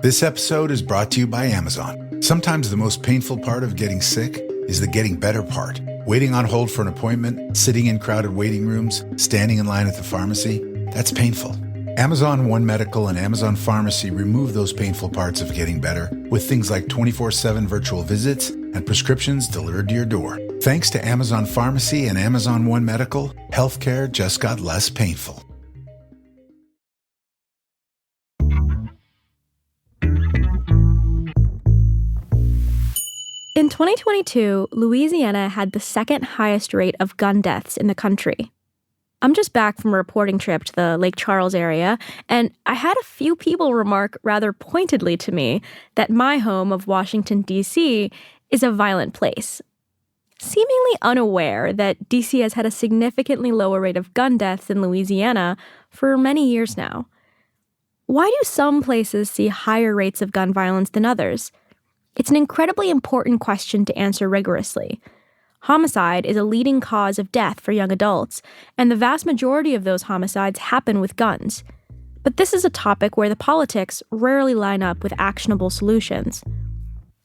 This episode is brought to you by Amazon. Sometimes the most painful part of getting sick is the getting better part. Waiting on hold for an appointment, sitting in crowded waiting rooms, standing in line at the pharmacy, that's painful. Amazon One Medical and Amazon Pharmacy remove those painful parts of getting better with things like 24/7 virtual visits and prescriptions delivered to your door. Thanks to Amazon Pharmacy and Amazon One Medical, healthcare just got less painful. In 2022, Louisiana had the second highest rate of gun deaths in the country. I'm just back from a reporting trip to the Lake Charles area, and I had a few people remark rather pointedly to me that my home of Washington, D.C. is a violent place. Seemingly unaware that D.C. has had a significantly lower rate of gun deaths than Louisiana for many years now. Why do some places see higher rates of gun violence than others? It's an incredibly important question to answer rigorously. Homicide is a leading cause of death for young adults, and the vast majority of those homicides happen with guns. But this is a topic where the politics rarely line up with actionable solutions.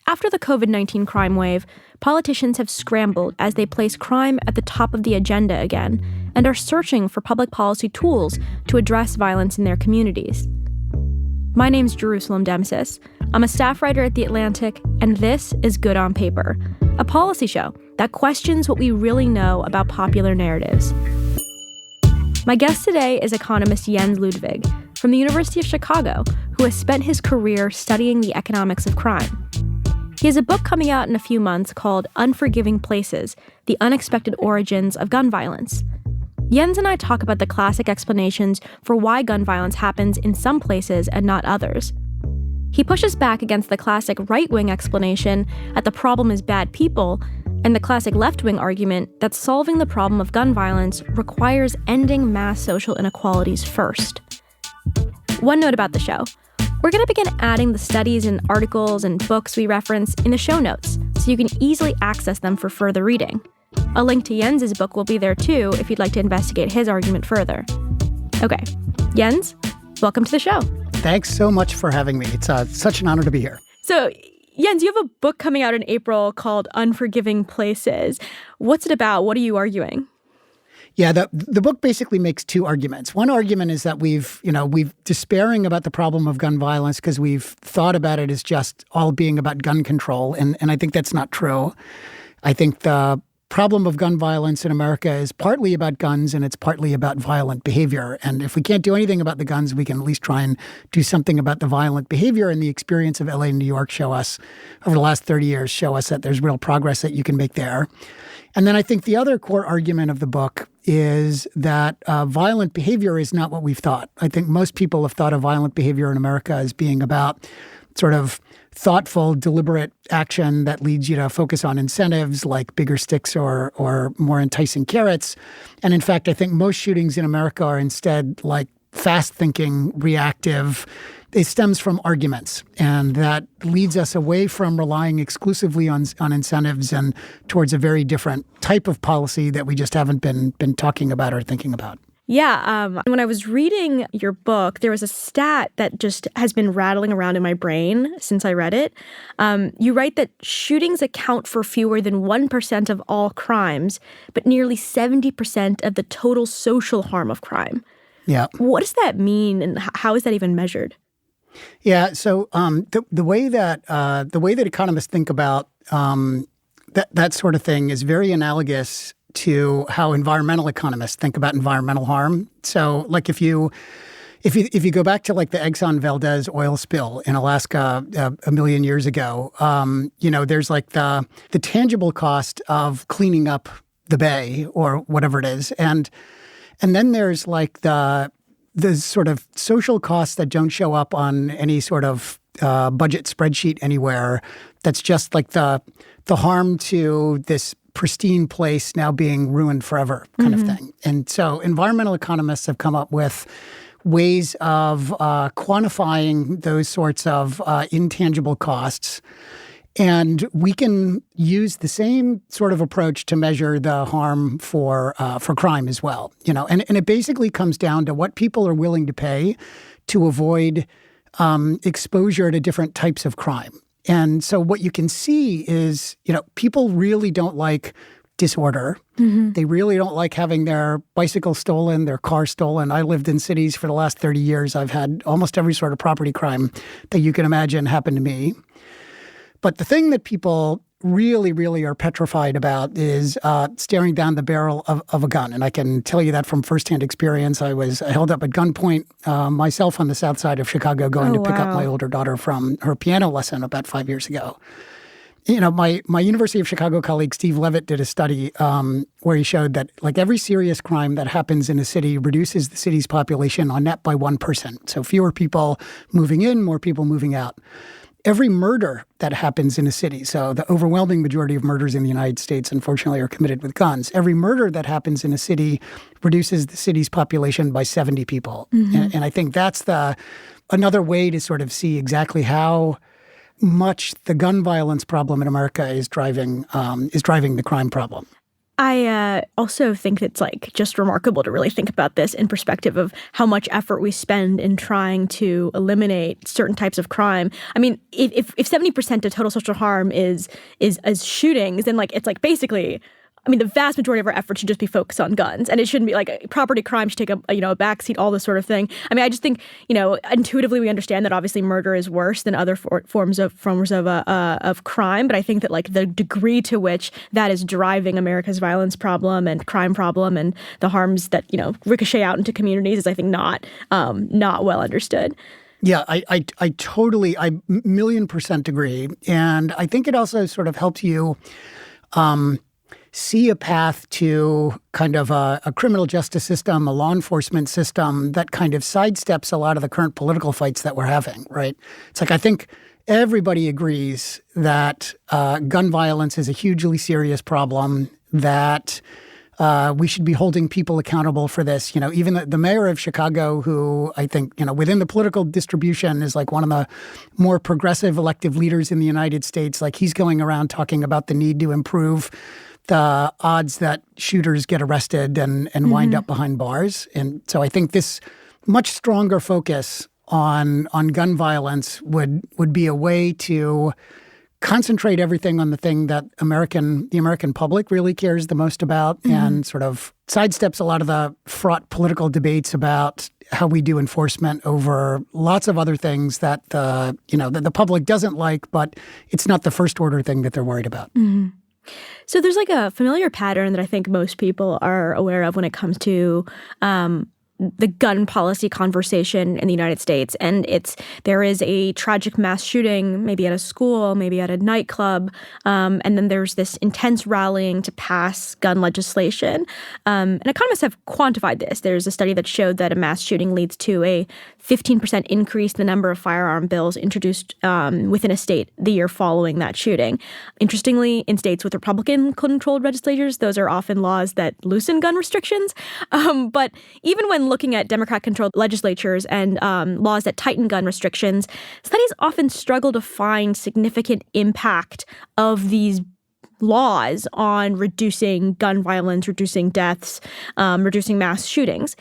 After the COVID-19 crime wave, politicians have scrambled as they place crime at the top of the agenda again and are searching for public policy tools to address violence in their communities. My name's Jerusalem Demsis. I'm a staff writer at The Atlantic, and this is Good on Paper, a policy show that questions what we really know about popular narratives. My guest today is economist Jens Ludwig from the University of Chicago, who has spent his career studying the economics of crime. He has a book coming out in a few months called Unforgiving Places: The Unexpected Origins of Gun Violence. Jens and I talk about the classic explanations for why gun violence happens in some places and not others. He pushes back against the classic right-wing explanation that the problem is bad people, and the classic left-wing argument that solving the problem of gun violence requires ending mass social inequalities first. One note about the show. We're going to begin adding the studies and articles and books we reference in the show notes, so you can easily access them for further reading. A link to Jens's book will be there too if you'd like to investigate his argument further. Okay, Jens, welcome to the show. Thanks so much for having me. It's such an honor to be here. So, Jens, you have a book coming out in April called Unforgiving Places. What's it about? What are you arguing? Yeah, the book basically makes two arguments. One argument is that we've despairing about the problem of gun violence because we've thought about it as just all being about gun control, and I think that's not true. I think the problem of gun violence in America is partly about guns and it's partly about violent behavior. And if we can't do anything about the guns, we can at least try and do something about the violent behavior. And the experience of LA and New York over the last 30 years, show us that there's real progress that you can make there. And then I think the other core argument of the book is that violent behavior is not what we've thought. I think most people have thought of violent behavior in America as being about sort of thoughtful, deliberate action that leads you to focus on incentives like bigger sticks or more enticing carrots. And in fact, I think most shootings in America are instead like fast-thinking, reactive. It stems from arguments, and that leads us away from relying exclusively on incentives and towards a very different type of policy that we just haven't been talking about or thinking about. Yeah, when I was reading your book, there was a stat that just has been rattling around in my brain since I read it. You write that shootings account for fewer than 1% of all crimes, but nearly 70% of the total social harm of crime. Yeah. What does that mean, and how is that even measured? Yeah, so the way that economists think about that sort of thing is very analogous to how environmental economists think about environmental harm. So, like if you go back to like the Exxon Valdez oil spill in Alaska a million years ago, there's like the tangible cost of cleaning up the bay or whatever it is, and then there's like the sort of social costs that don't show up on any sort of budget spreadsheet anywhere. That's just like the harm to this pristine place now being ruined forever kind of thing. And so environmental economists have come up with ways of quantifying those sorts of intangible costs. And we can use the same sort of approach to measure the harm for crime as well. And it basically comes down to what people are willing to pay to avoid exposure to different types of crime. And so what you can see is, people really don't like disorder. Mm-hmm. They really don't like having their bicycle stolen, their car stolen. I lived in cities for the last 30 years. I've had almost every sort of property crime that you can imagine happen to me. But the thing that people really, really are petrified about is staring down the barrel of a gun. And I can tell you that from firsthand experience. I was held up at gunpoint myself on the south side of Chicago going to pick up my older daughter from her piano lesson about 5 years ago. My University of Chicago colleague, Steve Levitt, did a study where he showed that every serious crime that happens in a city reduces the city's population on net by 1%. So fewer people moving in, more people moving out. Every murder that happens in a city, so the overwhelming majority of murders in the United States, unfortunately, are committed with guns. Every murder that happens in a city reduces the city's population by 70 people. Mm-hmm. And I think that's another way to sort of see exactly how much the gun violence problem in America is driving the crime problem. I also think it's just remarkable to really think about this in perspective of how much effort we spend in trying to eliminate certain types of crime. I mean, if 70% of total social harm is shootings, then it's basically, the vast majority of our effort should just be focused on guns, and it shouldn't be property crime should take a backseat, all this sort of thing. I just think intuitively we understand that obviously murder is worse than other forms of crime, but I think that the degree to which that is driving America's violence problem and crime problem and the harms that ricochet out into communities is I think not well understood. Yeah, I totally, I million% agree, and I think it also sort of helps you see a path to kind of a criminal justice system, a law enforcement system that kind of sidesteps a lot of the current political fights that we're having, right? It's I think everybody agrees that gun violence is a hugely serious problem, that we should be holding people accountable for this. Even the mayor of Chicago, who I think, within the political distribution is one of the more progressive elective leaders in the United States, he's going around talking about the need to improve the odds that shooters get arrested and wind up behind bars. And so I think this much stronger focus on gun violence would be a way to concentrate everything on the thing that the American public really cares the most about and sort of sidesteps a lot of the fraught political debates about how we do enforcement over lots of other things that the public doesn't like, but it's not the first order thing that they're worried about. Mm-hmm. So there's a familiar pattern that I think most people are aware of when it comes to the gun policy conversation in the United States. And there is a tragic mass shooting, maybe at a school, maybe at a nightclub. And then there's this intense rallying to pass gun legislation. And economists have quantified this. There's a study that showed that a mass shooting leads to a 15% increase in the number of firearm bills introduced within a state the year following that shooting. Interestingly, in states with Republican-controlled legislatures, those are often laws that loosen gun restrictions. But even when looking at Democrat-controlled legislatures and laws that tighten gun restrictions, studies often struggle to find significant impact of these laws on reducing gun violence, reducing deaths, reducing mass shootings.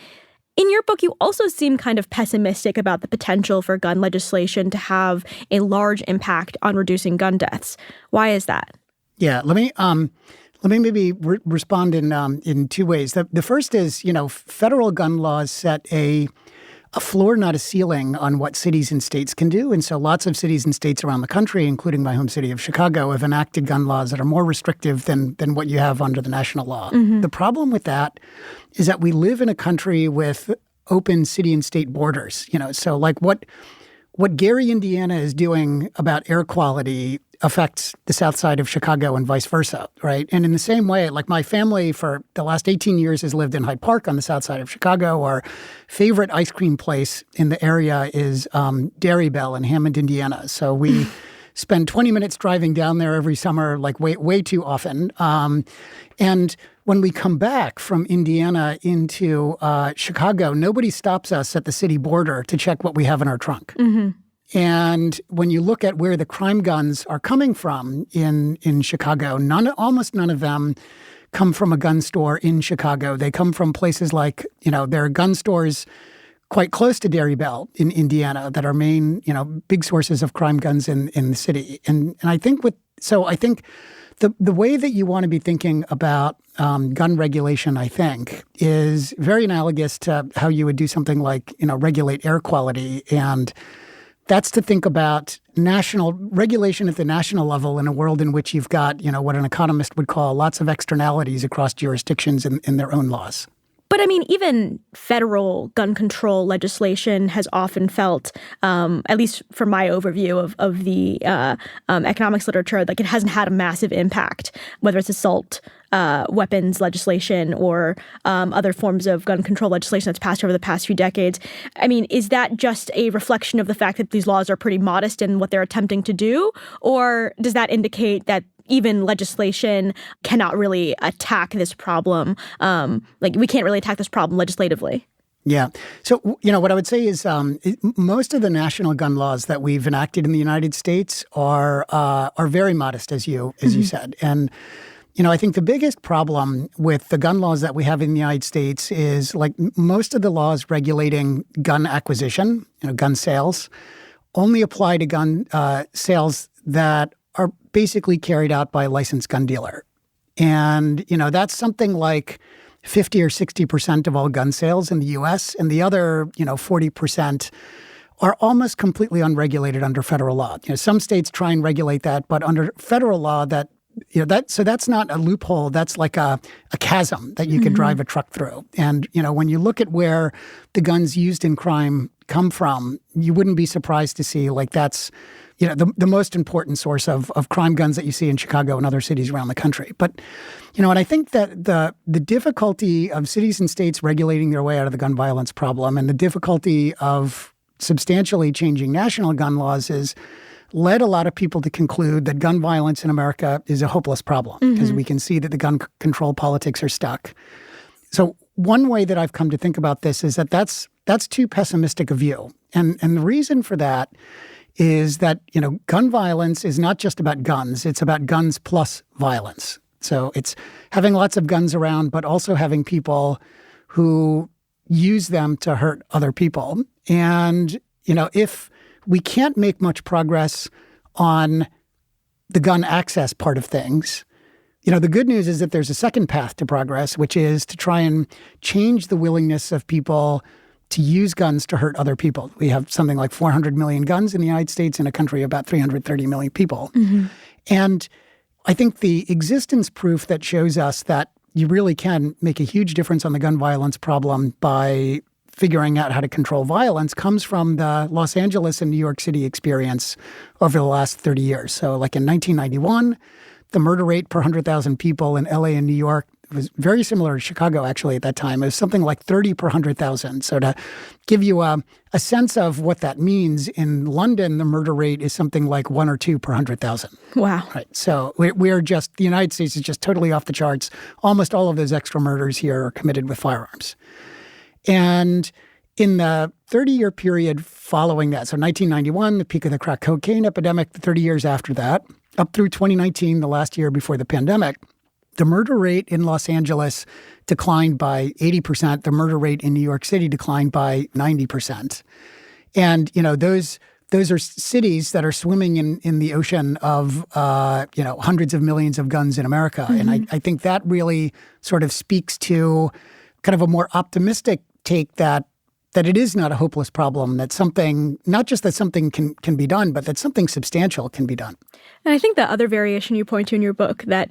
In your book, you also seem kind of pessimistic about the potential for gun legislation to have a large impact on reducing gun deaths. Why is that? Yeah, let me maybe respond in two ways. The first is, federal gun laws set a floor, not a ceiling, on what cities and states can do. And so lots of cities and states around the country, including my home city of Chicago, have enacted gun laws that are more restrictive than what you have under the national law. Mm-hmm. The problem with that is that we live in a country with open city and state borders. So what Gary, Indiana is doing about air quality affects the south side of Chicago and vice versa, right? And in the same way, my family for the last 18 years has lived in Hyde Park on the south side of Chicago. Our favorite ice cream place in the area is Dairy Bell in Hammond, Indiana. So we spend 20 minutes driving down there every summer, way too often. And when we come back from Indiana into Chicago, nobody stops us at the city border to check what we have in our trunk. Mm-hmm. And when you look at where the crime guns are coming from in Chicago, almost none of them come from a gun store in Chicago. They come from places there are gun stores quite close to Dairy Bell in Indiana that are main, big sources of crime guns in the city. And I think the way that you want to be thinking about gun regulation, I think, is very analogous to how you would do something like, regulate air quality. And that's to think about national regulation at the national level in a world in which you've got, what an economist would call lots of externalities across jurisdictions in their own laws. But I mean, even federal gun control legislation has often felt, at least from my overview of the economics literature, like it hasn't had a massive impact, whether it's assault weapons legislation or other forms of gun control legislation that's passed over the past few decades. I mean, is that just a reflection of the fact that these laws are pretty modest in what they're attempting to do? Or does that indicate that even legislation cannot really attack this problem? We can't really attack this problem legislatively. Yeah. So, what I would say is most of the national gun laws that we've enacted in the United States are very modest, as you said. And, I think the biggest problem with the gun laws that we have in the United States is like most of the laws regulating gun acquisition, gun sales, only apply to gun sales that are basically carried out by a licensed gun dealer. And, that's something like 50 or 60% of all gun sales in the U.S. And the other, 40% are almost completely unregulated under federal law. Some states try and regulate that, but under federal law so that's not a loophole. That's like a chasm that you can drive a truck through. And, when you look at where the guns used in crime come from, you wouldn't be surprised to see like that's the most important source of crime guns that you see in Chicago and other cities around the country. But, and I think that the difficulty of cities and states regulating their way out of the gun violence problem and the difficulty of substantially changing national gun laws is led a lot of people to conclude that gun violence in America is a hopeless problem because we can see that the gun control politics are stuck. So one way that I've come to think about this is that that's too pessimistic a view. And the reason for that is that, gun violence is not just about guns. It's about guns plus violence. So it's having lots of guns around, but also having people who use them to hurt other people. And, if we can't make much progress on the gun access part of things, the good news is that there's a second path to progress, which is to try and change the willingness of people to use guns to hurt other people. We have something like 400 million guns in the United States in a country of about 330 million people. And I think the existence proof that shows us that you really can make a huge difference on the gun violence problem by figuring out how to control violence comes from the Los Angeles and New York City experience over the last 30 years. So like in 1991, the murder rate per 100,000 people in LA and New York was very similar to Chicago, actually, at that time. It was something like 30 per 100,000. So to give you a sense of what that means, in London, the murder rate is something like 1 or 2 per 100,000. Wow. Right. So we're just, the United States is just totally off the charts. Almost all of those extra murders here are committed with firearms. And in the 30-year period following that, so 1991, the peak of the crack cocaine epidemic, the 30 years after that, up through 2019, the last year before the pandemic, the murder rate in Los Angeles declined by 80%. The murder rate in New York City declined by 90%. And, those are cities that are swimming in the ocean of, hundreds of millions of guns in America. And I think that really sort of speaks to kind of a more optimistic take that it is not a hopeless problem, that something, not just that something can be done, but that something substantial can be done. And I think the other variation you point to in your book that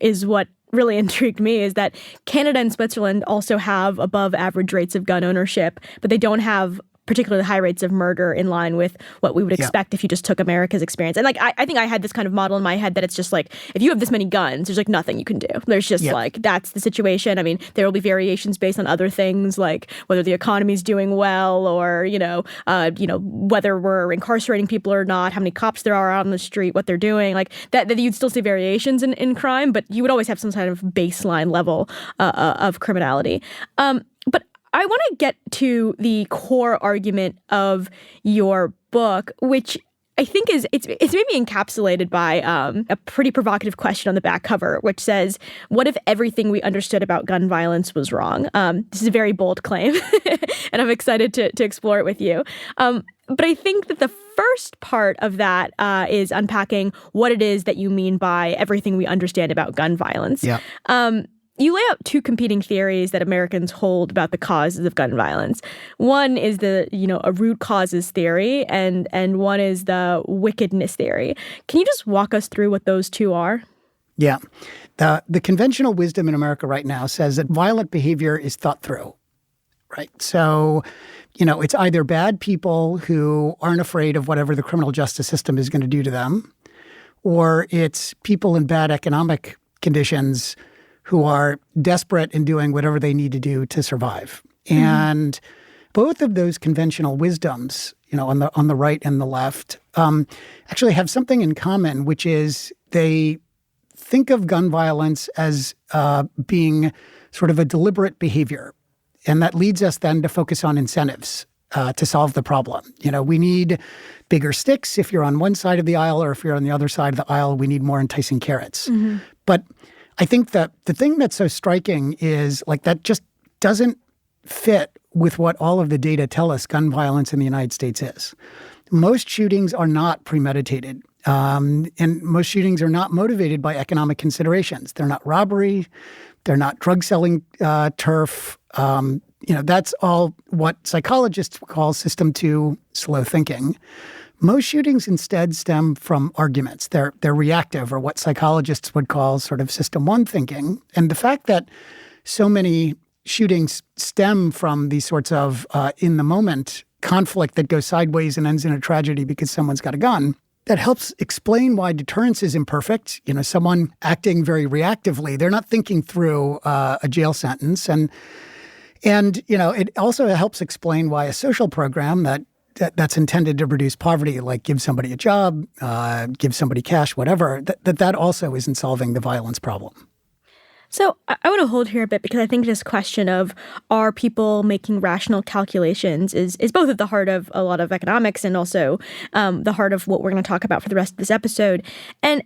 is what really intrigued me is that Canada and Switzerland also have above average rates of gun ownership, but they don't have particularly high rates of murder in line with what we would expect if you just took America's experience. And I think I had this kind of model in my head that it's just like, if you have this many guns, there's like nothing you can do. There's just like, that's the situation. I mean, there will be variations based on other things like whether the economy is doing well or, whether we're incarcerating people or not, how many cops there are out on the street, what they're doing. Like that you'd still see variations in crime, but you would always have some kind of baseline level of criminality. But I want to get to the core argument of your book, which I think it's maybe encapsulated by a pretty provocative question on the back cover, which says, "What if everything we understood about gun violence was wrong?" This is a very bold claim, and I'm excited to explore it with you. But I think that the first part of that is unpacking what it is that you mean by everything we understand about gun violence. Yeah. You lay out two competing theories that Americans hold about the causes of gun violence. One is a root causes theory, and one is the wickedness theory. Can you just walk us through what those two are? Yeah. The conventional wisdom in America right now says that violent behavior is thought through, right? So, it's either bad people who aren't afraid of whatever the criminal justice system is going to do to them, or it's people in bad economic conditions who are desperate in doing whatever they need to do to survive. Mm-hmm. And both of those conventional wisdoms, on the right and the left, actually have something in common, which is they think of gun violence as being sort of a deliberate behavior. And that leads us then to focus on incentives to solve the problem. We need bigger sticks if you're on one side of the aisle, or if you're on the other side of the aisle, we need more enticing carrots. Mm-hmm. But I think that the thing that's so striking is that just doesn't fit with what all of the data tell us gun violence in the United States is. Most shootings are not premeditated, and most shootings are not motivated by economic considerations. They're not robbery. They're not drug selling turf. That's all what psychologists call system 2 slow thinking. Most shootings instead stem from arguments. They're reactive, or what psychologists would call sort of system 1 thinking. And the fact that so many shootings stem from these sorts of in-the-moment conflict that goes sideways and ends in a tragedy because someone's got a gun, that helps explain why deterrence is imperfect. Someone acting very reactively, they're not thinking through a jail sentence. And it also helps explain why a social program that's intended to reduce poverty, like give somebody a job, give somebody cash, whatever, that also isn't solving the violence problem. So I want to hold here a bit, because I think this question of are people making rational calculations is both at the heart of a lot of economics and also the heart of what we're going to talk about for the rest of this episode. And,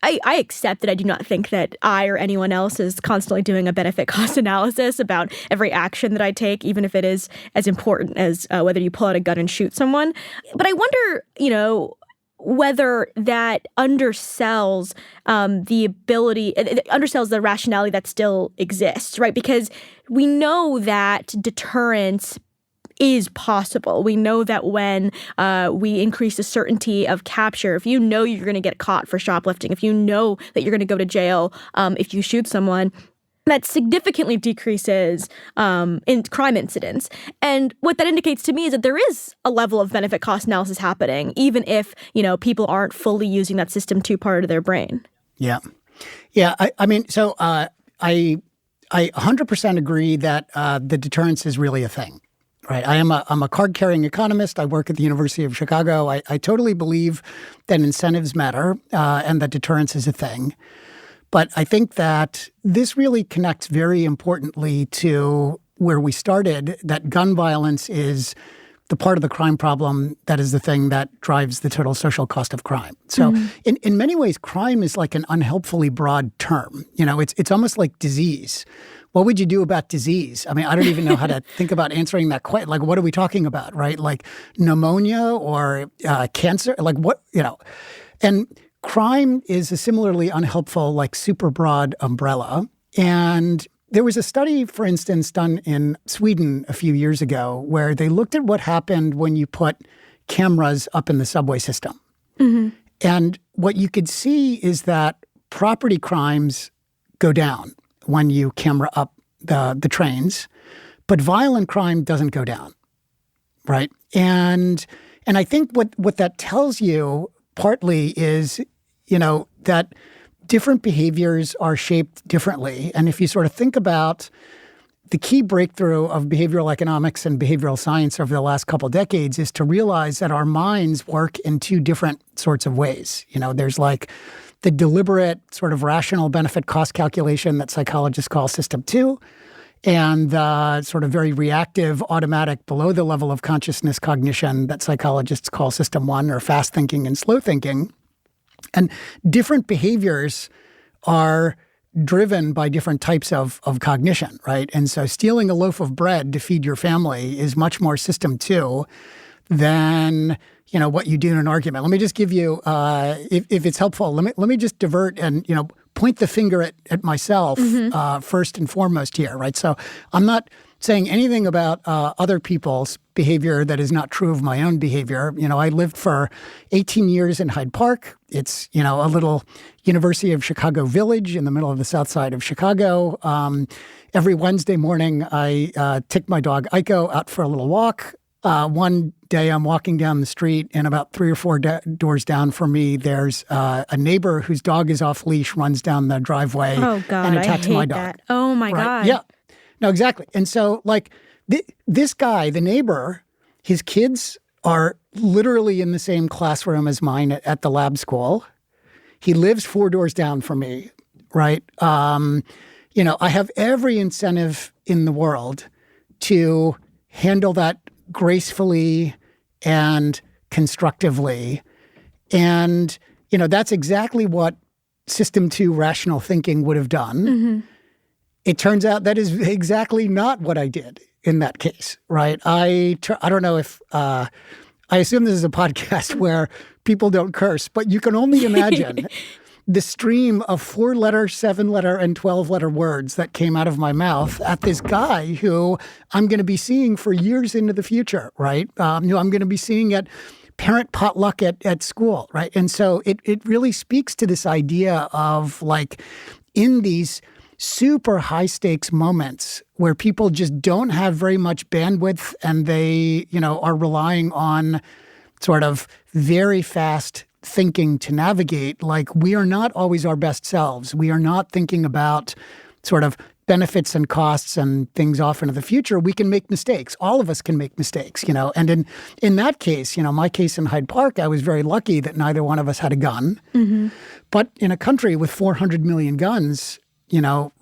I accept that I do not think that I or anyone else is constantly doing a benefit cost analysis about every action that I take, even if it is as important as whether you pull out a gun and shoot someone. But I wonder, whether that undersells undersells the rationality that still exists, right? Because we know that deterrence is possible. We know that when we increase the certainty of capture, if you know you're going to get caught for shoplifting, if you know that you're going to go to jail if you shoot someone, that significantly decreases in crime incidents. And what that indicates to me is that there is a level of benefit cost analysis happening, even if, people aren't fully using that system 2 part of their brain. Yeah. Yeah. I 100% agree that the deterrence is really a thing. Right. I'm a card-carrying economist. I work at the University of Chicago. I totally believe that incentives matter and that deterrence is a thing. But I think that this really connects very importantly to where we started, that gun violence is the part of the crime problem that is the thing that drives the total social cost of crime. So in many ways, crime is like an unhelpfully broad term. It's almost like disease. What would you do about disease? I mean, I don't even know how to think about answering that question. Like, what are we talking about, right? Like pneumonia or cancer? Like what, And crime is a similarly unhelpful, like super broad umbrella. And there was a study, for instance, done in Sweden a few years ago where they looked at what happened when you put cameras up in the subway system. Mm-hmm. And what you could see is that property crimes go down when you camera up the trains, but violent crime doesn't go down, right? And I think what that tells you partly is, that different behaviors are shaped differently. And if you sort of think about the key breakthrough of behavioral economics and behavioral science over the last couple of decades is to realize that our minds work in 2 different sorts of ways. There's like the deliberate sort of rational benefit cost calculation that psychologists call system 2. and the sort of very reactive, automatic, below the level of consciousness cognition that psychologists call system one, or fast thinking and slow thinking. And different behaviors are driven by different types of cognition, right? And so stealing a loaf of bread to feed your family is much more system two than what you do in an argument. Let me just give you, if it's helpful, let me just divert and point the finger at myself first and foremost here, right? So I'm not saying anything about other people's behavior that is not true of my own behavior. I lived for 18 years in Hyde Park. It's a little University of Chicago village in the middle of the south side of Chicago. Every Wednesday morning, I take my dog Aiko out for a little walk. One day I'm walking down the street, and about 3 or 4 doors down from me, there's a neighbor whose dog is off leash, runs down the driveway and attacks my dog. That. Oh my God. Yeah. No, exactly. And so this guy, the neighbor, his kids are literally in the same classroom as mine at the lab school. He lives 4 doors down from me, right? I have every incentive in the world to handle that gracefully and constructively. And, that's exactly what system 2 rational thinking would have done. Mm-hmm. It turns out that is exactly not what I did in that case, right? I don't know if I assume this is a podcast where people don't curse, but you can only imagine the stream of 4-letter, 7-letter, and 12-letter words that came out of my mouth at this guy who I'm going to be seeing for years into the future, right? I'm going to be seeing at parent potluck at school, right? And so it really speaks to this idea of in these super high stakes moments where people just don't have very much bandwidth and they, are relying on sort of very fast thinking to navigate. We are not always our best selves. We are not thinking about sort of benefits and costs and things off into the future. We can make mistakes. All of us can make mistakes, And in that case, my case in Hyde Park, I was very lucky that neither one of us had a gun. Mm-hmm. But in a country with 400 million guns,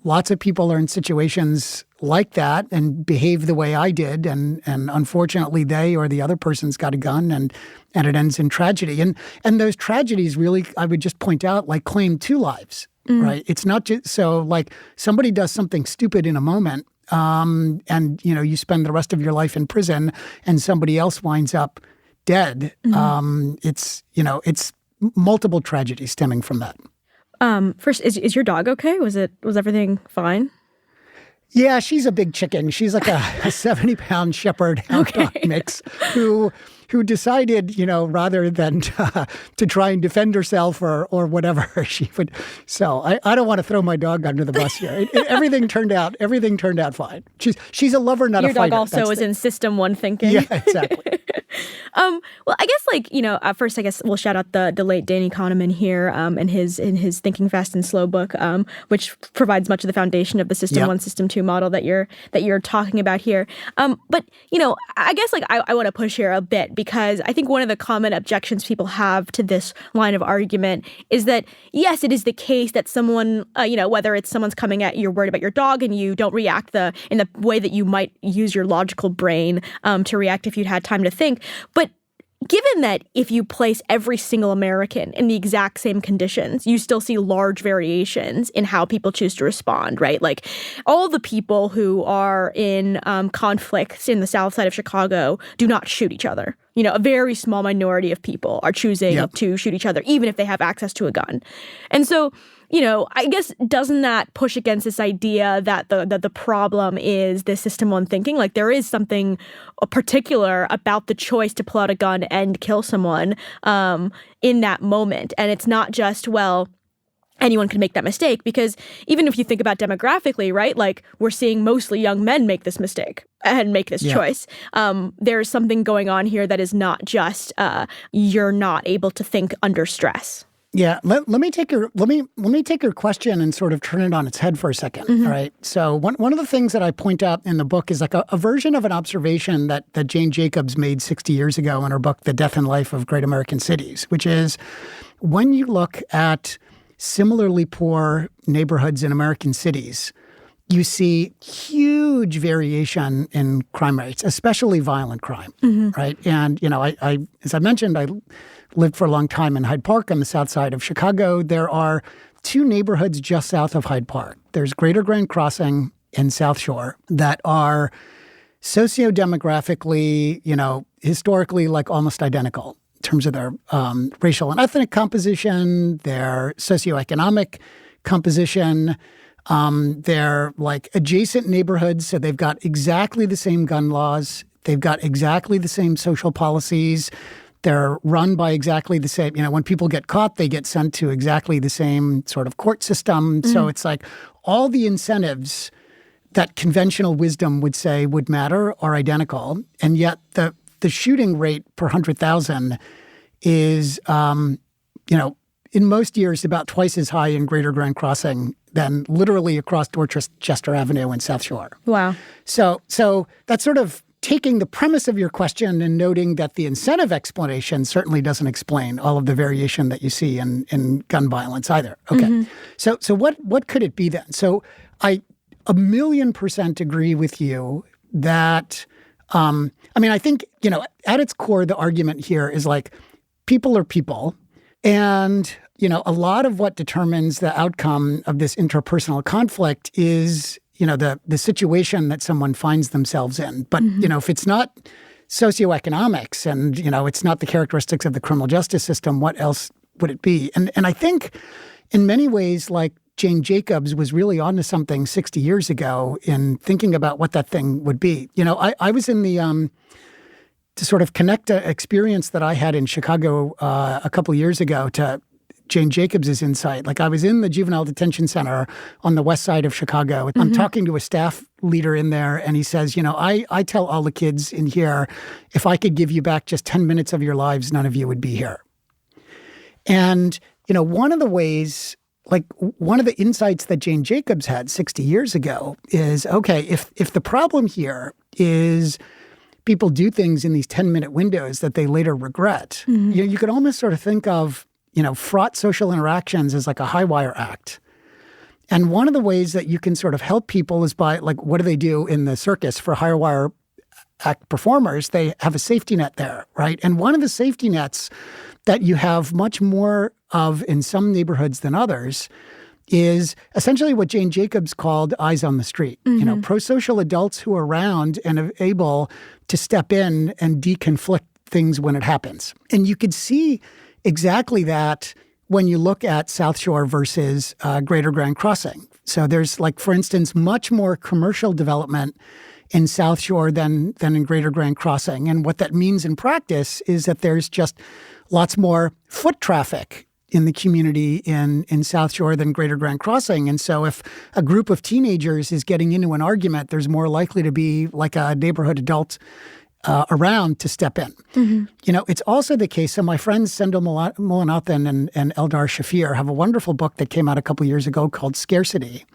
lots of people are in situations like that and behave the way I did. And unfortunately, they or the other person's got a gun and it ends in tragedy. And those tragedies really, I would just point out, claim 2 lives, right? It's not just so somebody does something stupid in a moment and, you spend the rest of your life in prison and somebody else winds up dead. Mm-hmm. It's multiple tragedies stemming from that. First, is your dog okay? Was everything fine? Yeah, she's a big chicken. She's like a 70-pound shepherd hound dog mix who decided, rather than to try and defend herself or whatever she would. So I don't want to throw my dog under the bus here. Everything turned out fine. She's a lover, not a fighter. Your dog also is in system 1 thinking. Yeah, exactly. Well, I guess first, I guess we'll shout out the late Danny Kahneman here and his Thinking Fast and Slow book, which provides much of the foundation of the system 1, system 2 model that you're talking about here. But I guess I want to push here a bit because I think one of the common objections people have to this line of argument is that yes, it is the case that someone whether it's someone's coming at you're worried about your dog and you don't react in the way that you might use your logical brain to react if you'd had time to think. But given that if you place every single American in the exact same conditions, you still see large variations in how people choose to respond, right? All the people who are in conflicts in the south side of Chicago do not shoot each other. A very small minority of people are choosing to shoot each other, even if they have access to a gun. And so, I guess doesn't that push against this idea that the problem is this system 1 thinking? There is something particular about the choice to pull out a gun and kill someone in that moment. And it's not just, anyone can make that mistake, because even if you think about demographically, right, we're seeing mostly young men make this mistake and make this choice. There's something going on here that is not just you're not able to think under stress. Yeah, let me take your question and sort of turn it on its head for a second. Mm-hmm. All right. So one of the things that I point out in the book is a version of an observation that Jane Jacobs made 60 years ago in her book, The Death and Life of Great American Cities, which is when you look at similarly poor neighborhoods in American cities, you see huge variation in crime rates, especially violent crime, right? And, I as I mentioned, I lived for a long time in Hyde Park on the south side of Chicago. There are two neighborhoods just south of Hyde Park. There's Greater Grand Crossing and South Shore that are socio-demographically, historically, like almost identical in terms of their racial and ethnic composition, their socioeconomic composition. They're like adjacent neighborhoods, so they've got exactly the same gun laws. They've got exactly the same social policies. They're run by exactly the same, when people get caught, they get sent to exactly the same sort of court system. So it's like all the incentives that conventional wisdom would say would matter are identical. And yet the shooting rate per 100,000 is, in most years about twice as high in Greater Grand Crossing than literally across Dorchester Avenue and South Shore. Wow. So that's sort of taking the premise of your question and noting that the incentive explanation certainly doesn't explain all of the variation that you see in gun violence either. Okay. So what could it be then? So I 1,000,000% agree with you that, I think, at its core, the argument here is like people are people. And, a lot of what determines the outcome of this interpersonal conflict is, the situation that someone finds themselves in. But, if it's not socioeconomics and, it's not the characteristics of the criminal justice system, what else would it be? And I think in many ways, like Jane Jacobs was really onto something 60 years ago in thinking about what that thing would be. I was in the to sort of connect an experience that I had in Chicago a couple of years ago to Jane Jacobs' insight. Like I was in the juvenile detention center on the west side of Chicago. I'm talking to a staff leader in there, and he says, I tell all the kids in here, if I could give you back just 10 minutes of your lives, none of you would be here. And, one of the ways, like one of the insights that Jane Jacobs had 60 years ago is, okay, if the problem here is people do things in these 10-minute windows that they later regret, you could almost sort of think of, fraught social interactions as like a high wire act. And one of the ways that you can sort of help people is by, like, what do they do in the circus for high wire act performers? They have a safety net there, right? And one of the safety nets that you have much more of in some neighborhoods than others is essentially what Jane Jacobs called eyes on the street. Pro-social adults who are around and are able to step in and deconflict things when it happens. And you could see exactly that when you look at South Shore versus Greater Grand Crossing. So there's, like, for instance, much more commercial development in South Shore than in Greater Grand Crossing. And what that means in practice is that there's just lots more foot traffic in the community in South Shore than Greater Grand Crossing. And so if a group of teenagers is getting into an argument, there's more likely to be like a neighborhood adult around to step in. It's also the case. So my friends Sendhil Mullainathan and Eldar Shafir have a wonderful book that came out a couple years ago called Scarcity,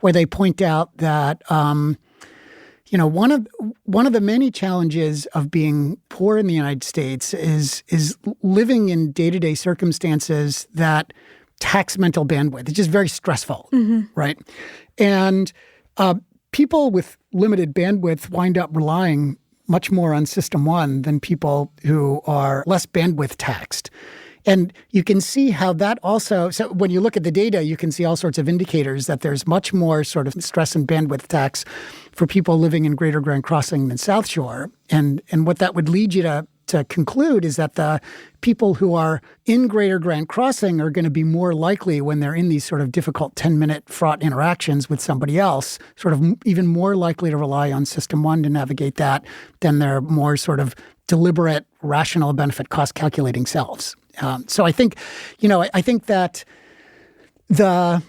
where they point out that one of the many challenges of being poor in the United States is living in day-to-day circumstances that tax mental bandwidth. It's just very stressful, right? And people with limited bandwidth wind up relying much more on System 1 than people who are less bandwidth taxed. And you can see how that also, so when you look at the data, you can see all sorts of indicators that there's much more sort of stress and bandwidth tax for people living in Greater Grand Crossing than South Shore. And what that would lead you to conclude is that the people who are in Greater Grand Crossing are going to be more likely when they're in these sort of difficult 10-minute fraught interactions with somebody else, sort of even more likely to rely on System 1 to navigate that than their more sort of deliberate, rational benefit cost calculating selves. So I think, I think that the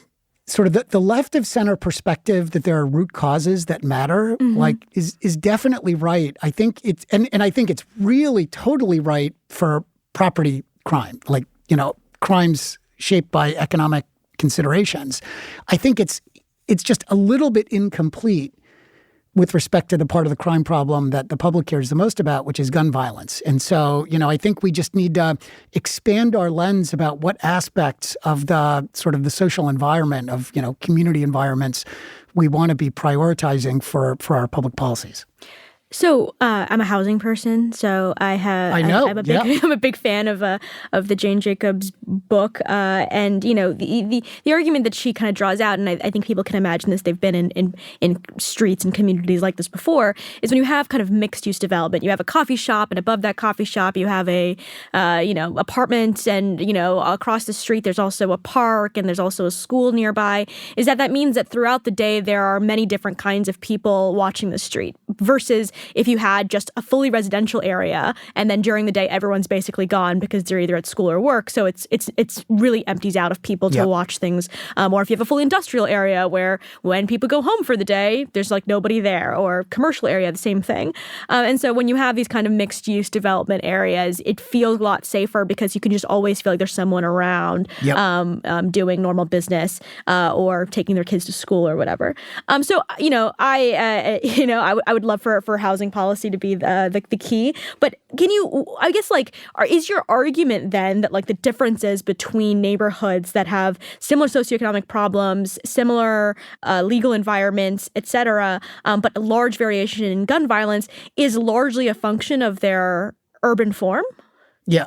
sort of the left of center perspective that there are root causes that matter, like is definitely right. I think it's and I think it's really totally right for property crime, like, crimes shaped by economic considerations. I think it's just a little bit incomplete with respect to the part of the crime problem that the public cares the most about, which is gun violence. And so, I think we just need to expand our lens about what aspects of the sort of the social environment of, community environments we want to be prioritizing for our public policies. So I'm a housing person, so I'm a big fan of the Jane Jacobs book, and the argument that she kind of draws out, and I think people can imagine this. They've been in streets and communities like this before. Is when you have kind of mixed use development. You have a coffee shop, and above that coffee shop, you have a apartments, and across the street there's also a park, and there's also a school nearby. Is that means that throughout the day there are many different kinds of people watching the street versus if you had just a fully residential area and then during the day everyone's basically gone because they're either at school or work, so it's really empties out of people to watch things, or if you have a fully industrial area where when people go home for the day there's like nobody there, or commercial area, the same thing, and so when you have these kind of mixed use development areas, it feels a lot safer because you can just always feel like there's someone around doing normal business or taking their kids to school or whatever. So I would love for housing policy to be the key. But can you, I guess, is your argument then that the differences between neighborhoods that have similar socioeconomic problems, similar legal environments, et cetera, but a large variation in gun violence is largely a function of their urban form? Yeah.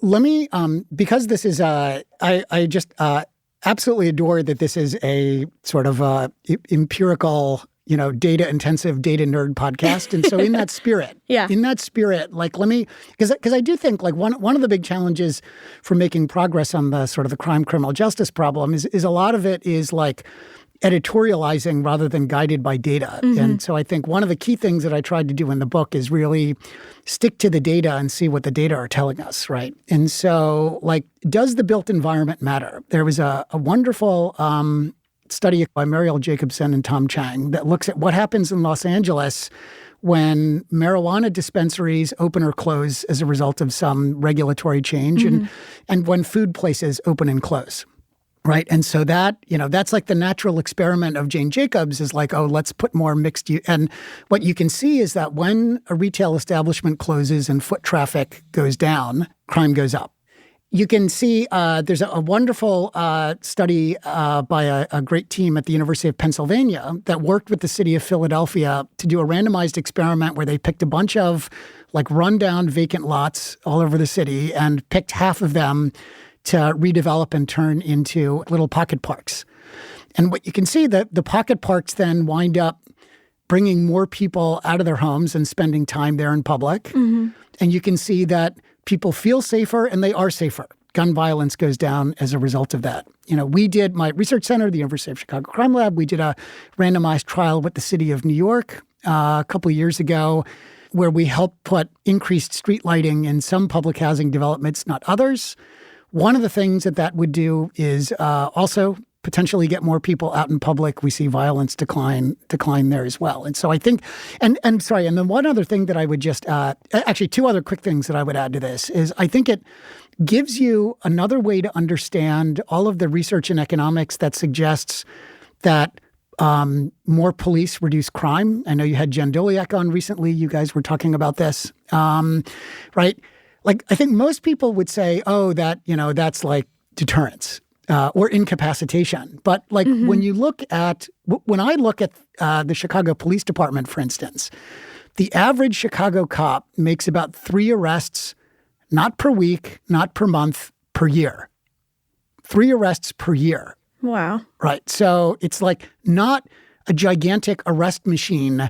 Let me, because this is, I just absolutely adore that this is a sort of empirical, data-intensive, data nerd podcast. And so in that spirit, let me, because I do think one of the big challenges for making progress on the sort of the crime criminal justice problem is a lot of it is editorializing rather than guided by data. Mm-hmm. And so I think one of the key things that I tried to do in the book is really stick to the data and see what the data are telling us, right? And so, does the built environment matter? There was a wonderful study by Mariel Jacobson and Tom Chang that looks at what happens in Los Angeles when marijuana dispensaries open or close as a result of some regulatory change, mm-hmm. and when food places open and close. Right. And so that, that's the natural experiment of Jane Jacobs is let's put more mixed use. And what you can see is that when a retail establishment closes and foot traffic goes down, crime goes up. You can see there's a wonderful study by a great team at the University of Pennsylvania that worked with the city of Philadelphia to do a randomized experiment where they picked a bunch of rundown vacant lots all over the city and picked half of them to redevelop and turn into little pocket parks. And what you can see that the pocket parks then wind up bringing more people out of their homes and spending time there in public. Mm-hmm. And you can see that people feel safer and they are safer. Gun violence goes down as a result of that. We did, my research center, the University of Chicago Crime Lab, we did a randomized trial with the city of New York a couple of years ago where we helped put increased street lighting in some public housing developments, not others. One of the things that would do is also potentially get more people out in public. We see violence decline there as well. And so I think, and then one other thing that I would just, actually two other quick things that I would add to this is I think it gives you another way to understand all of the research in economics that suggests that more police reduce crime. I know you had Jen Doliak on recently. You guys were talking about this, right? I think most people would say, oh, that's deterrence or incapacitation. But mm-hmm. when I look at the Chicago Police Department, for instance, the average Chicago cop makes about 3 arrests, not per week, not per month, per year. 3 arrests per year. Wow. Right. So it's not a gigantic arrest machine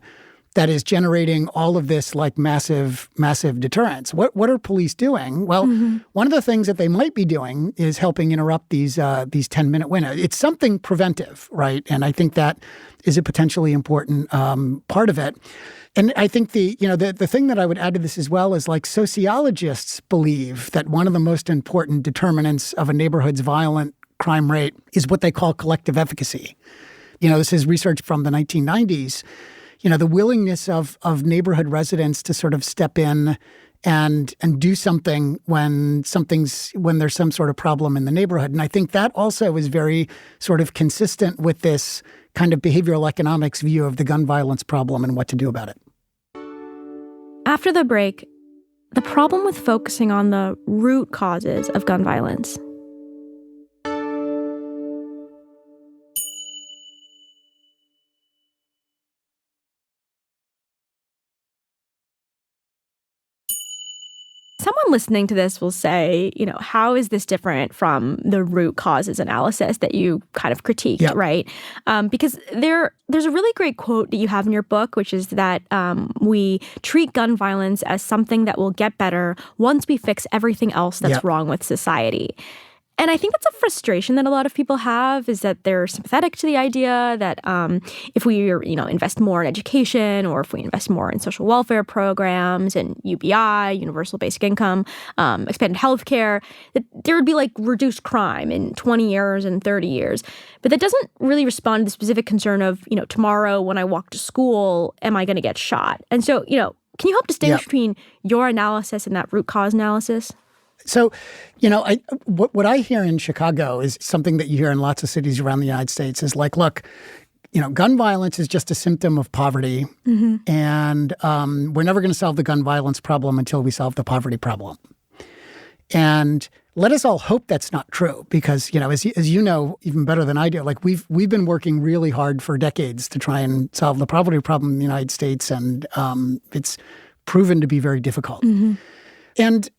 that is generating all of this massive deterrence. What are police doing? Well, mm-hmm. one of the things that they might be doing is helping interrupt these 10-minute windows. It's something preventive, right? And I think that is a potentially important part of it. And I think the thing that I would add to this as well is sociologists believe that one of the most important determinants of a neighborhood's violent crime rate is what they call collective efficacy. This is research from the 1990s. The willingness of neighborhood residents to sort of step in and do something when there's some sort of problem in the neighborhood. And I think that also is very sort of consistent with this kind of behavioral economics view of the gun violence problem and what to do about it. After the break, the problem with focusing on the root causes of gun violence. Someone listening to this will say, how is this different from the root causes analysis that you kind of critiqued, Yep. right? Because there's a really great quote that you have in your book, which is that we treat gun violence as something that will get better once we fix everything else that's Yep. wrong with society. And I think that's a frustration that a lot of people have, is that they're sympathetic to the idea that if we, invest more in education, or if we invest more in social welfare programs and UBI, universal basic income, expanded healthcare, that there would be like reduced crime in 20 years and 30 years. But that doesn't really respond to the specific concern of, tomorrow when I walk to school, am I going to get shot? And so, can you help distinguish Yep. between your analysis and that root cause analysis? So, what I hear in Chicago is something that you hear in lots of cities around the United States is like, look, gun violence is just a symptom of poverty. Mm-hmm. And we're never going to solve the gun violence problem until we solve the poverty problem. And let us all hope that's not true, because, as you know, even better than I do, like we've been working really hard for decades to try and solve the poverty problem in the United States. And it's proven to be very difficult. Mm-hmm. And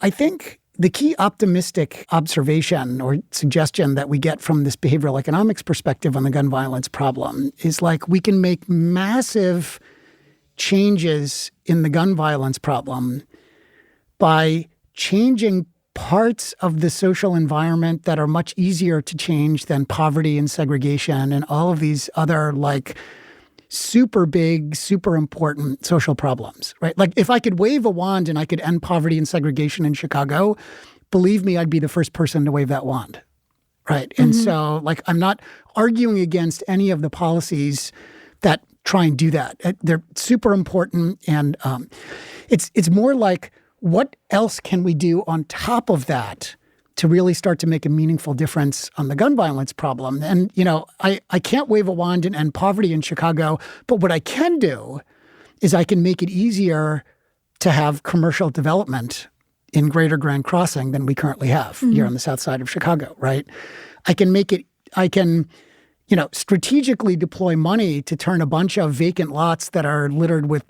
I think the key optimistic observation or suggestion that we get from this behavioral economics perspective on the gun violence problem is like we can make massive changes in the gun violence problem by changing parts of the social environment that are much easier to change than poverty and segregation and all of these other like super big, super important social problems, right? Like if I could wave a wand and I could end poverty and segregation in Chicago, believe me, I'd be the first person to wave that wand, right? Mm-hmm. And so like I'm not arguing against any of the policies that try and do that. They're super important. And it's more like, what else can we do on top of that to really start to make a meaningful difference on the gun violence problem? And, I can't wave a wand and end poverty in Chicago, but what I can do is I can make it easier to have commercial development in Greater Grand Crossing than we currently have here on the south side of Chicago, right? I can strategically deploy money to turn a bunch of vacant lots that are littered with,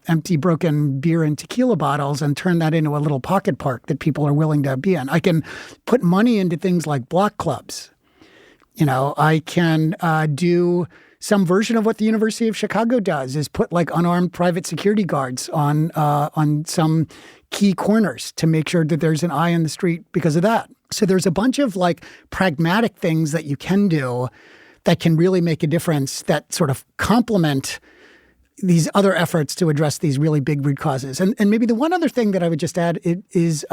empty, broken beer and tequila bottles and turn that into a little pocket park that people are willing to be in. I can put money into things like block clubs. I can do some version of what the University of Chicago does, is put like unarmed private security guards on some key corners to make sure that there's an eye on the street because of that. So there's a bunch of like pragmatic things that you can do that can really make a difference, that sort of complement these other efforts to address these really big root causes. And maybe the one other thing that I would just add is,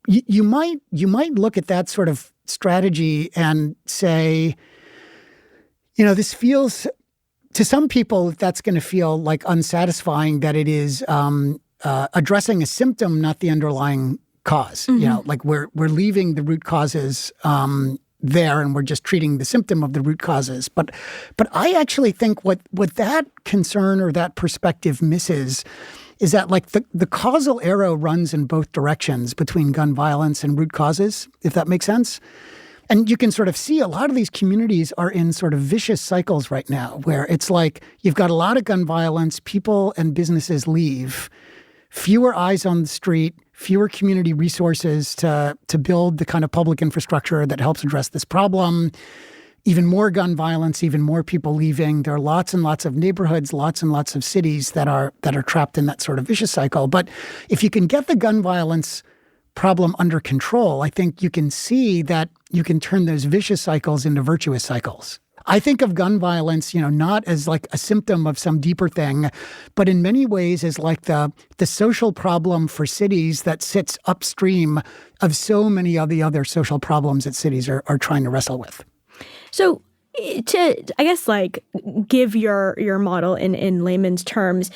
you might look at that sort of strategy and say, this feels, to some people, that's going to feel like unsatisfying, that it is addressing a symptom, not the underlying cause. Mm-hmm. Like we're leaving the root causes there, and we're just treating the symptom of the root causes. But I actually think what that concern or that perspective misses is that like the causal arrow runs in both directions between gun violence and root causes, if that makes sense. And you can sort of see a lot of these communities are in sort of vicious cycles right now, where it's like you've got a lot of gun violence, people and businesses leave, fewer eyes on the street, fewer community resources to build the kind of public infrastructure that helps address this problem, even more gun violence, even more people leaving. There are lots and lots of neighborhoods, lots and lots of cities that are trapped in that sort of vicious cycle. But if you can get the gun violence problem under control, I think you can see that you can turn those vicious cycles into virtuous cycles. I think of gun violence, not as like a symptom of some deeper thing, but in many ways as like the social problem for cities that sits upstream of so many of the other social problems that cities are trying to wrestle with. So to, I guess, like give your model in layman's terms,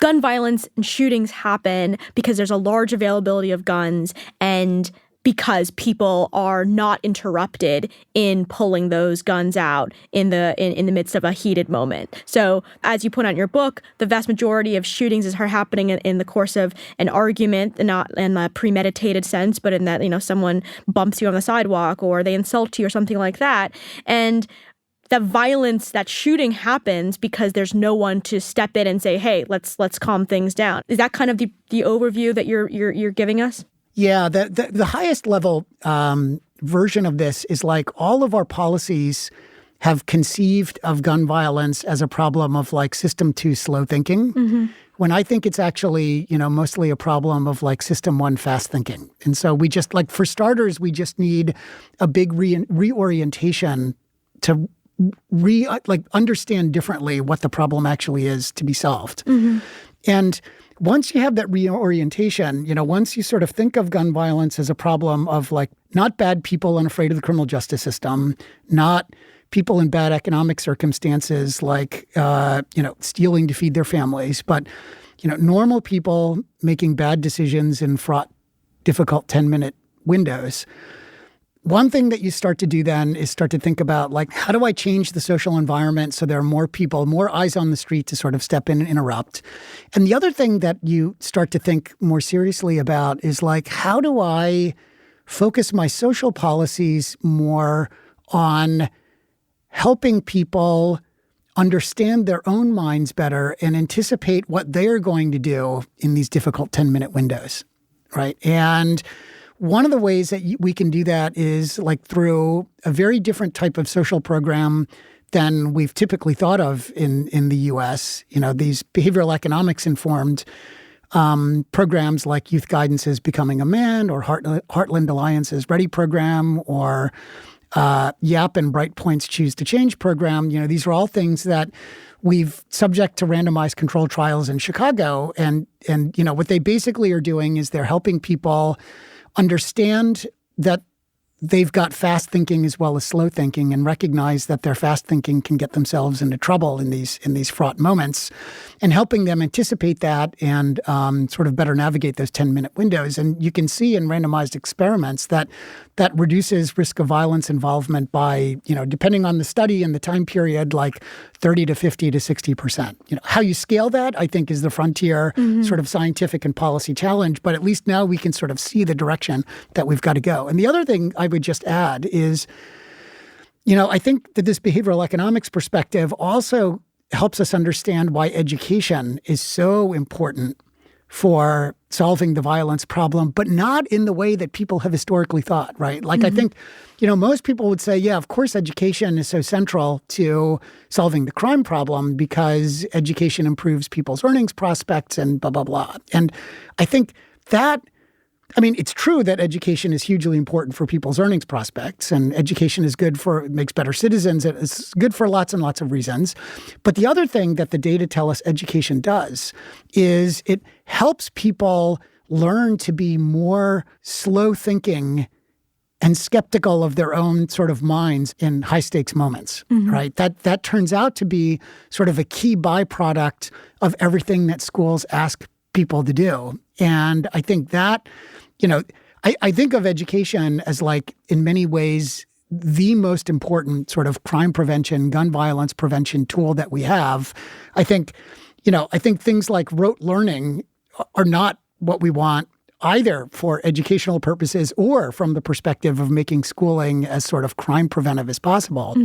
gun violence and shootings happen because there's a large availability of guns and because people are not interrupted in pulling those guns out in the midst of a heated moment. So as you point out in your book, the vast majority of shootings are happening in the course of an argument, not in a premeditated sense, but in that, someone bumps you on the sidewalk or they insult you or something like that. And that violence, that shooting happens because there's no one to step in and say, hey, let's calm things down. Is that kind of the overview that you're giving us? Yeah, the highest level version of this is like all of our policies have conceived of gun violence as a problem of like system 2 slow thinking, when I think it's actually, mostly a problem of like system 1 fast thinking. And so we just for starters, we just need a big reorientation to understand differently what the problem actually is to be solved. And once you have that reorientation, once you sort of think of gun violence as a problem of not bad people unafraid of the criminal justice system, not people in bad economic circumstances stealing to feed their families, but, normal people making bad decisions in fraught, difficult 10-minute windows. One thing that you start to do then is start to think about how do I change the social environment so there are more people, more eyes on the street to sort of step in and interrupt. And the other thing that you start to think more seriously about is how do I focus my social policies more on helping people understand their own minds better and anticipate what they're going to do in these difficult 10-minute windows, right? And one of the ways that we can do that is through a very different type of social program than we've typically thought of in the U.S. These behavioral economics informed programs like Youth Guidance's Becoming a Man or Heartland Alliance's Ready program or YAP and Brightpoint's Choose to Change program. These are all things that we've subject to randomized controlled trials in Chicago. And what they basically are doing is they're helping people understand that they've got fast thinking as well as slow thinking and recognize that their fast thinking can get themselves into trouble in these fraught moments, and helping them anticipate that and sort of better navigate those 10-minute windows. And you can see in randomized experiments that reduces risk of violence involvement by, depending on the study and the time period, 30 to 50 to 60%. How you scale that, I think, is the frontier sort of scientific and policy challenge. But at least now we can sort of see the direction that we've got to go. And the other thing I would just add is, I think that this behavioral economics perspective also helps us understand why education is so important for solving the violence problem, but not in the way that people have historically thought, right? I think, most people would say, yeah, of course, education is so central to solving the crime problem because education improves people's earnings prospects and blah, blah, blah. And I think that it's true that education is hugely important for people's earnings prospects, and education is good it makes better citizens. It's good for lots and lots of reasons. But the other thing that the data tell us education does is it helps people learn to be more slow thinking and skeptical of their own sort of minds in high stakes moments, right? That turns out to be sort of a key byproduct of everything that schools ask people to do. And I think that, I think of education as in many ways, the most important sort of crime prevention, gun violence prevention tool that we have. I think things like rote learning are not what we want either for educational purposes or from the perspective of making schooling as sort of crime preventive as possible.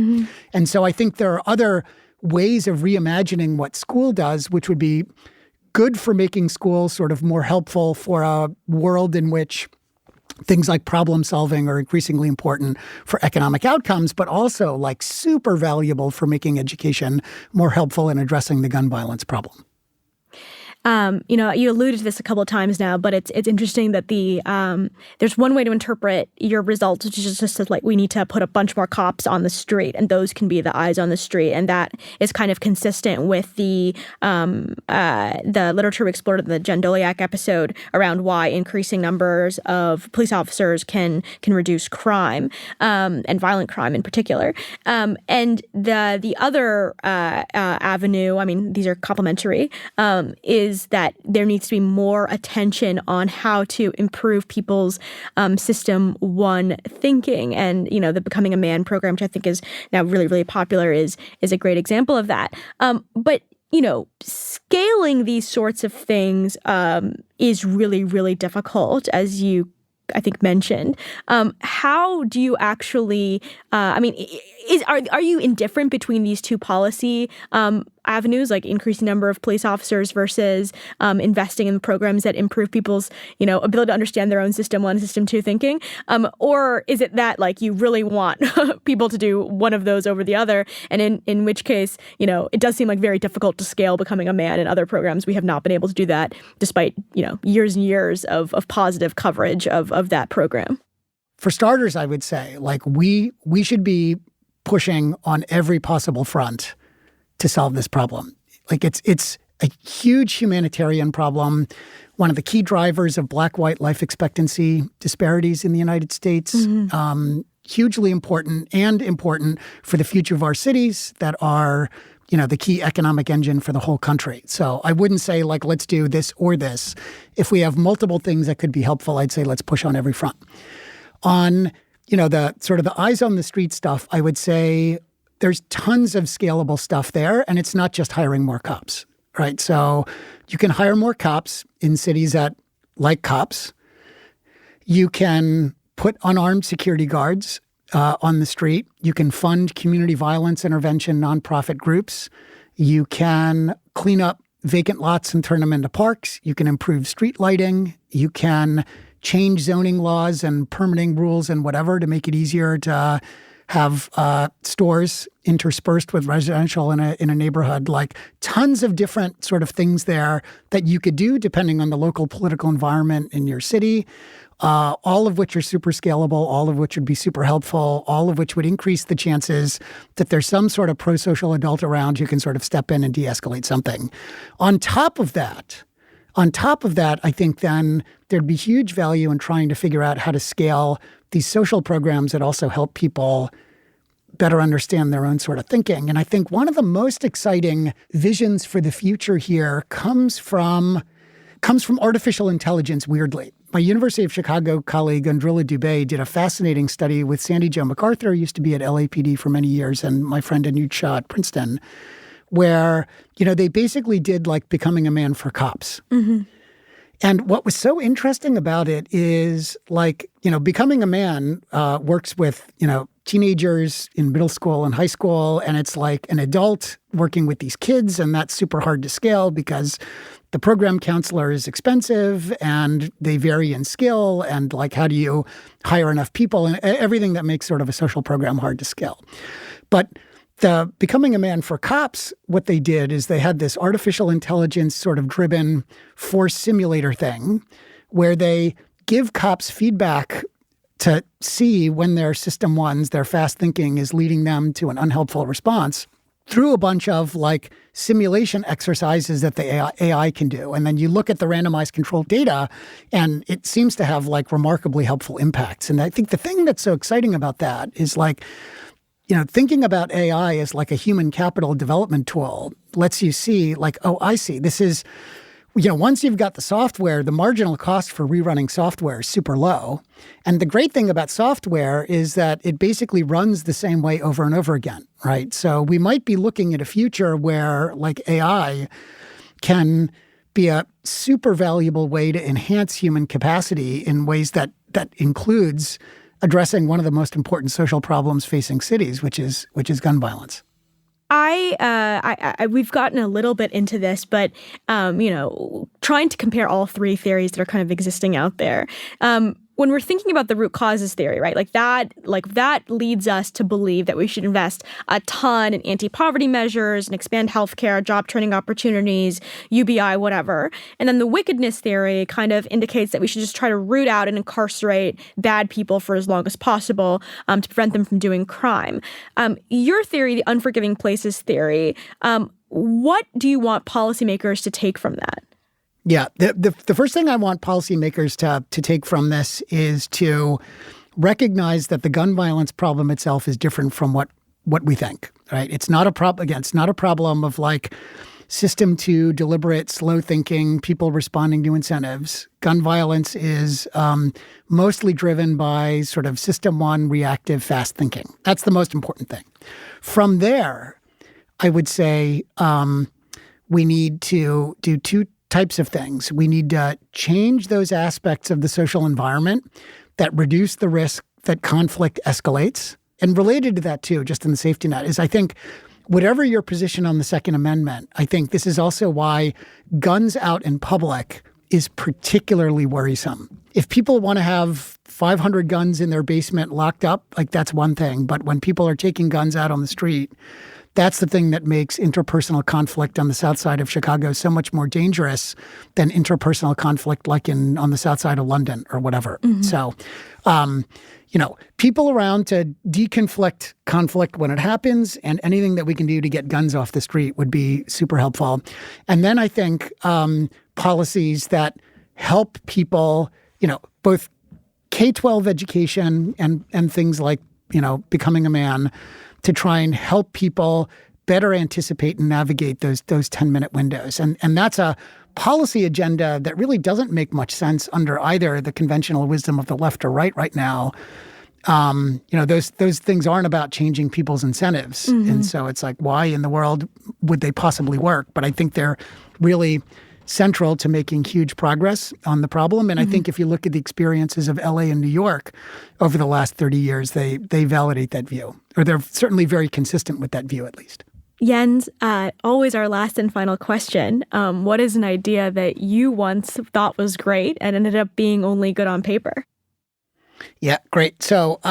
And so I think there are other ways of reimagining what school does, which would be good for making schools sort of more helpful for a world in which things like problem solving are increasingly important for economic outcomes, but also super valuable for making education more helpful in addressing the gun violence problem. You alluded to this a couple of times now, but it's interesting that there's one way to interpret your results, which is just we need to put a bunch more cops on the street, and those can be the eyes on the street, and that is kind of consistent with the literature we explored in the Jen Doliak episode around why increasing numbers of police officers can reduce crime and violent crime in particular. And the other avenue, these are complementary, is is that there needs to be more attention on how to improve people's system one thinking. And, the Becoming a Man program, which I think is now really, really popular, is a great example of that. But scaling these sorts of things is really, really difficult, as you, I think, mentioned. How do you actually, are you indifferent between these two policy avenues, like increasing number of police officers versus investing in programs that improve people's, ability to understand their own system one, system two thinking? Or is it that you really want people to do one of those over the other? And in which case, it does seem very difficult to scale Becoming a Man and other programs. We have not been able to do that despite, years and years of positive coverage of that program. For starters, I would say, we should be pushing on every possible front to solve this problem. It's a huge humanitarian problem, one of the key drivers of black-white life expectancy disparities in the United States. Mm-hmm. Hugely important, and important for the future of our cities that are, the key economic engine for the whole country. So I wouldn't say let's do this or this. If we have multiple things that could be helpful, I'd say let's push on every front. On, the sort of the eyes on the street stuff, I would say there's tons of scalable stuff there, and it's not just hiring more cops, right? So you can hire more cops in cities that like cops. You can put unarmed security guards on the street. You can fund community violence intervention nonprofit groups. You can clean up vacant lots and turn them into parks. You can improve street lighting. You can change zoning laws and permitting rules and whatever to make it easier to have stores interspersed with residential in a neighborhood. Tons of different sort of things there that you could do depending on the local political environment in your city, all of which are super scalable, all of which would be super helpful, all of which would increase the chances that there's some sort of pro-social adult around who can sort of step in and de-escalate something. On top of that, I think then there'd be huge value in trying to figure out how to scale these social programs that also help people better understand their own sort of thinking. And I think one of the most exciting visions for the future here comes from artificial intelligence, weirdly. My University of Chicago colleague, Andrilla Dubé, did a fascinating study with Sandy Jo MacArthur, who used to be at LAPD for many years, and my friend Anuj Shah at Princeton, where, they basically did Becoming a Man for cops. Mm-hmm. And what was so interesting about it is Becoming a Man works with, teenagers in middle school and high school. And it's an adult working with these kids. And that's super hard to scale because the program counselor is expensive and they vary in skill. And how do you hire enough people and everything that makes sort of a social program hard to scale. But the Becoming a Man for cops, what they did is they had this artificial intelligence sort of driven force simulator thing where they give cops feedback to see when their system ones, their fast thinking is leading them to an unhelpful response through a bunch of simulation exercises that the AI can do. And then you look at the randomized controlled data and it seems to have remarkably helpful impacts. And I think the thing that's so exciting about that is thinking about AI as a human capital development tool lets you see I see, this is, once you've got the software, the marginal cost for rerunning software is super low. And the great thing about software is that it basically runs the same way over and over again, right? So we might be looking at a future where AI can be a super valuable way to enhance human capacity in ways that includes addressing one of the most important social problems facing cities, which is gun violence. We've gotten a little bit into this, but trying to compare all three theories that are kind of existing out there. When we're thinking about the root causes theory, right? That leads us to believe that we should invest a ton in anti-poverty measures and expand healthcare, job training opportunities, UBI, whatever. And then the wickedness theory kind of indicates that we should just try to root out and incarcerate bad people for as long as possible to prevent them from doing crime. Your theory, the unforgiving places theory, what do you want policymakers to take from that? Yeah, the first thing I want policymakers to take from this is to recognize that the gun violence problem itself is different from what we think, right? It's not a problem. Again, it's not a problem of system 2, deliberate, slow thinking, people responding to incentives. Gun violence is mostly driven by sort of system 1, reactive, fast thinking. That's the most important thing. From there, I would say we need to do two types of things. We need to change those aspects of the social environment that reduce the risk that conflict escalates. And related to that too, just in the safety net, is I think whatever your position on the Second Amendment, I think this is also why guns out in public is particularly worrisome. If people want to have 500 guns in their basement locked up, like that's one thing. But when people are taking guns out on the street, that's the thing that makes interpersonal conflict on the south side of Chicago so much more dangerous than interpersonal conflict like on the south side of London or whatever. Mm-hmm. So, people around to deconflict conflict when it happens, and anything that we can do to get guns off the street would be super helpful. And then I think policies that help people, both K-12 education and things like, becoming a man, to try and help people better anticipate and navigate those 10-minute windows. And that's a policy agenda that really doesn't make much sense under either the conventional wisdom of the left or right now. Those things aren't about changing people's incentives. Mm-hmm. And so it's like, why in the world would they possibly work? But I think they're really central to making huge progress on the problem. And I think if you look at the experiences of LA and New York over the last 30 years, they validate that view, or they're certainly very consistent with that view, at least. Jens, always our last and final question. What is an idea that you once thought was great and ended up being only good on paper? Yeah, great. So,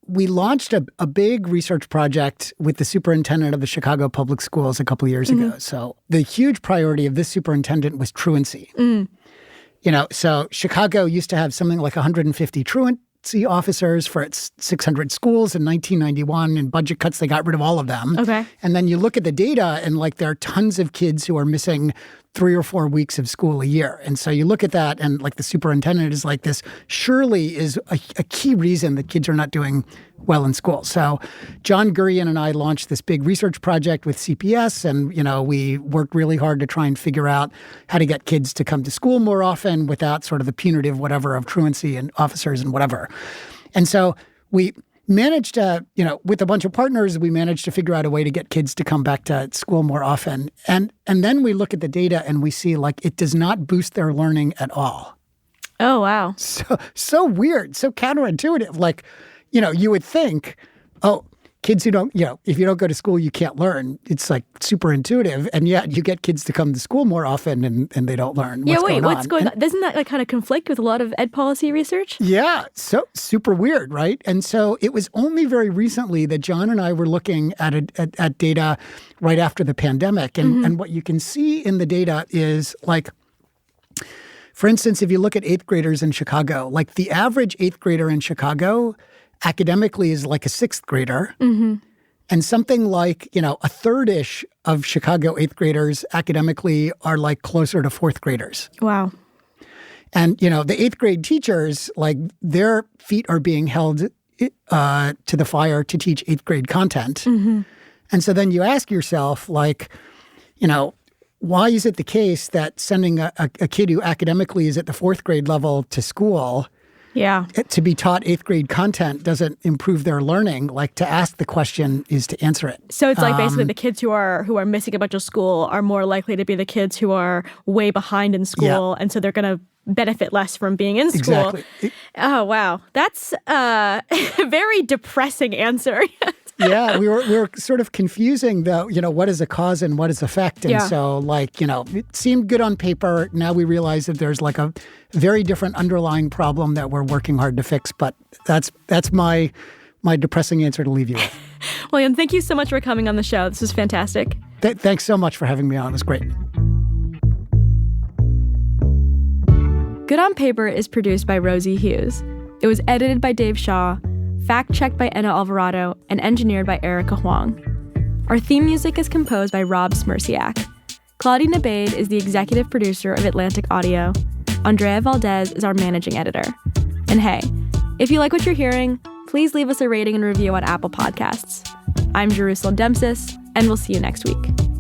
we launched a big research project with the superintendent of the Chicago Public Schools a couple of years ago. So the huge priority of this superintendent was truancy. So Chicago used to have something like 150 truancy officers for its 600 schools in 1991. In budget cuts, they got rid of all of them. Okay. And then you look at the data, and there are tons of kids who are missing 3 or 4 weeks of school a year. And so you look at that, and the superintendent is like, this surely is a key reason that kids are not doing well in school. So John Gurian and I launched this big research project with CPS, and we worked really hard to try and figure out how to get kids to come to school more often without sort of the punitive whatever of truancy and officers and whatever. And so we managed to, with a bunch of partners, we managed to figure out a way to get kids to come back to school more often. And then we look at the data and we see it does not boost their learning at all. Oh, wow. So weird, so counterintuitive. You would think, kids who don't, if you don't go to school, you can't learn. It's super intuitive. And yet you get kids to come to school more often and they don't learn. What's going on? Doesn't that kind of conflict with a lot of ed policy research? Yeah. So super weird, right? And so it was only very recently that John and I were looking at data right after the pandemic. And what you can see in the data is for instance, if you look at 8th graders in Chicago, the average 8th grader in Chicago academically is like a 6th grader. Mm-hmm. And something like, a third-ish of Chicago 8th graders academically are closer to 4th graders. Wow. And, the 8th grade teachers, their feet are being held to the fire to teach 8th grade content. Mm-hmm. And so then you ask yourself, why is it the case that sending a kid who academically is at the 4th grade level to school to be taught 8th grade content doesn't improve their learning? To ask the question is to answer it. So it's basically the kids who are missing a bunch of school are more likely to be the kids who are way behind in school, and so they're going to benefit less from being in school. Exactly. Oh, wow. That's a very depressing answer. Yeah, we were sort of confusing what is a cause and what is effect. And so it seemed good on paper. Now we realize that there's a very different underlying problem that we're working hard to fix. But that's my depressing answer to leave you with. William, thank you so much for coming on the show. This was fantastic. Thanks so much for having me on. It was great. Good on Paper is produced by Rosie Hughes. It was edited by Dave Shaw, fact-checked by Enna Alvarado, and engineered by Erica Huang. Our theme music is composed by Rob Smirsiak. Claudia Nabaid is the executive producer of Atlantic Audio. Andrea Valdez is our managing editor. And hey, if you like what you're hearing, please leave us a rating and review on Apple Podcasts. I'm Jerusalem Demsis, and we'll see you next week.